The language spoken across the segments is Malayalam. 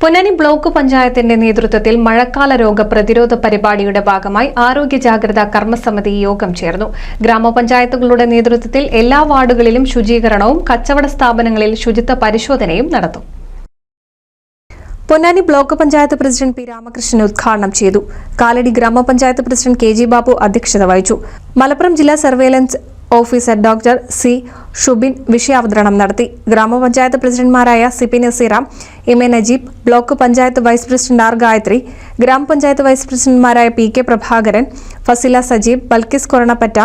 പൊന്നാനി ബ്ലോക്ക് പഞ്ചായത്തിന്റെ നേതൃത്വത്തിൽ മഴക്കാല രോഗ പ്രതിരോധ പരിപാടിയുടെ ഭാഗമായി ആരോഗ്യ ജാഗ്രതാ കർമ്മസമിതി യോഗം ചേർന്നു. ഗ്രാമപഞ്ചായത്തുകളുടെ നേതൃത്വത്തിൽ എല്ലാ വാർഡുകളിലും ശുചീകരണവും കച്ചവട സ്ഥാപനങ്ങളിൽ ശുചിത്വ പരിശോധനയും നടത്തും. Ponnani block panchayat president P Ramakrishnan ഉദ്ഘാടനം ചെയ്തു. കാലടി ഗ്രാമപഞ്ചായത്ത് പ്രസിഡന്റ് കെ ജി ബാബു അധ്യക്ഷത വഹിച്ചു. മലപ്പുറം ജില്ലാ surveillance officer doctor C Shubin വിഷയാവതരണം നടത്തി. ഗ്രാമപഞ്ചായത്ത് പ്രസിഡന്റുമാരായ C P Naseera, M A Najeeb, block panchayat vice president R Gayathri, ഗ്രാമപഞ്ചായത്ത് വൈസ് പ്രസിഡന്റുമാരായ പി കെ പ്രഭാകരൻ, ഫസില സജീബ്, ബൽക്കിസ് കൊറണപ്പറ്റ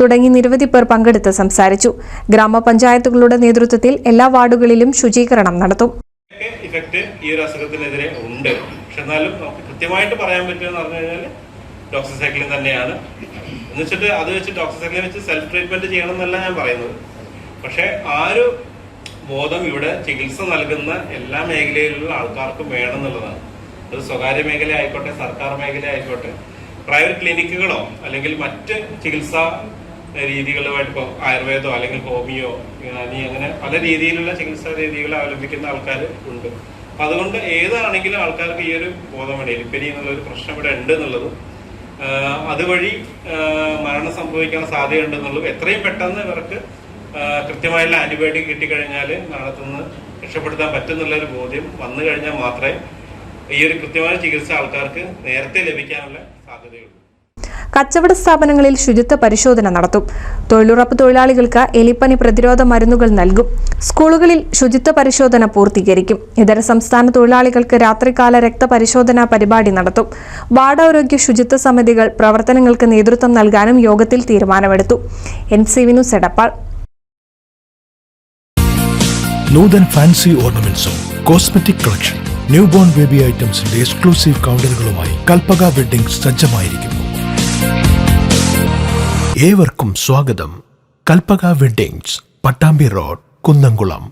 തുടങ്ങി നിരവധി പേർ പങ്കെടുത്ത് സംസാരിച്ചു. ഗ്രാമപഞ്ചായത്തുകളുടെ നേതൃത്വത്തിൽ എല്ലാ വാർഡുകളിലും ശുചീകരണം നടത്തും. ഇഫക്റ്റ് ഈ ഒരു അസുഖത്തിനെതിരെ ഉണ്ട്. പക്ഷെ എന്നാലും നമുക്ക് കൃത്യമായിട്ട് പറയാൻ പറ്റുമെന്ന് പറഞ്ഞു കഴിഞ്ഞാൽ ഡോക്സിസൈക്ലിൻ തന്നെയാണ്. എന്ന് വെച്ചിട്ട് അത് വെച്ച് ഡോക്സിസൈക്ലിൻ വെച്ച് സെൽഫ് ട്രീറ്റ്മെന്റ് ചെയ്യണം എന്നല്ല ഞാൻ പറയുന്നത്. പക്ഷെ ആ ഒരു ബോധം ഇവിടെ ചികിത്സ നൽകുന്ന എല്ലാ മേഖലയിലുള്ള ആൾക്കാർക്കും വേണം എന്നുള്ളതാണ്. അത് സ്വകാര്യ മേഖല ആയിക്കോട്ടെ, സർക്കാർ മേഖല ആയിക്കോട്ടെ, പ്രൈവറ്റ് ക്ലിനിക്കുകളോ അല്ലെങ്കിൽ മറ്റ് ചികിത്സാ രീതികളുമായിട്ട് ഇപ്പോൾ ആയുർവേദമോ അല്ലെങ്കിൽ ഹോമിയോ, യുനാനി, അങ്ങനെ പല രീതിയിലുള്ള ചികിത്സാ രീതികൾ അവലംബിക്കുന്ന ആൾക്കാർ ഉണ്ട്. അപ്പം അതുകൊണ്ട് ഏതാണെങ്കിലും ആൾക്കാർക്ക് ഈ ഒരു ബോധം വേണം. എലിപ്പനി എന്നുള്ളൊരു പ്രശ്നം ഇവിടെ ഉണ്ട് എന്നുള്ളതും അതുവഴി മരണം സംഭവിക്കാൻ സാധ്യതയുണ്ടെന്നുള്ളതും എത്രയും പെട്ടെന്ന് ഇവർക്ക് കൃത്യമായുള്ള ആന്റിബയോട്ടിക് കിട്ടിക്കഴിഞ്ഞാൽ മരണത്തിൽ രക്ഷപ്പെടുത്താൻ പറ്റുന്നുള്ളൊരു ബോധ്യം വന്നു കഴിഞ്ഞാൽ മാത്രമേ ഈ ഒരു കൃത്യമായ ചികിത്സ ആൾക്കാർക്ക് നേരത്തെ ലഭിക്കാനുള്ള സാധ്യതയുള്ളൂ. കച്ചവട സ്ഥാപനങ്ങളിൽ ശുചിത്വ പരിശോധന നടത്തും. തൊഴിലുറപ്പ് തൊഴിലാളികൾക്ക് എലിപ്പനി പ്രതിരോധ മരുന്നുകൾ നൽകും. സ്കൂളുകളിൽ ശുചിത്വ പരിശോധന പൂർത്തീകരിക്കും. ഇതര സംസ്ഥാന തൊഴിലാളികൾക്ക് രാത്രികാല രക്തപരിശോധനാ പരിപാടി നടത്തും. വാർഡാരോഗ്യ ശുചിത്വ സമിതികൾ പ്രവർത്തനങ്ങൾക്ക് നേതൃത്വം നൽകാനും യോഗത്തിൽ തീരുമാനമെടുത്തു. NCV news Edappal. Nuthan fancy ഓർണമെന്റ്സും cosmetic collection, new born baby ഐറ്റംസിന്റെ എക്സ്ക്ലൂസീവ് കൗണ്ടറുകളുമായി കൽപ്പക വെഡ്ഡിംഗ്സ് സജ്ജമായിരിക്കുന്നു. ഏവർക്കും സ്വാഗതം. Kalpaka weddings, Pattambi road, Kunnamkulam.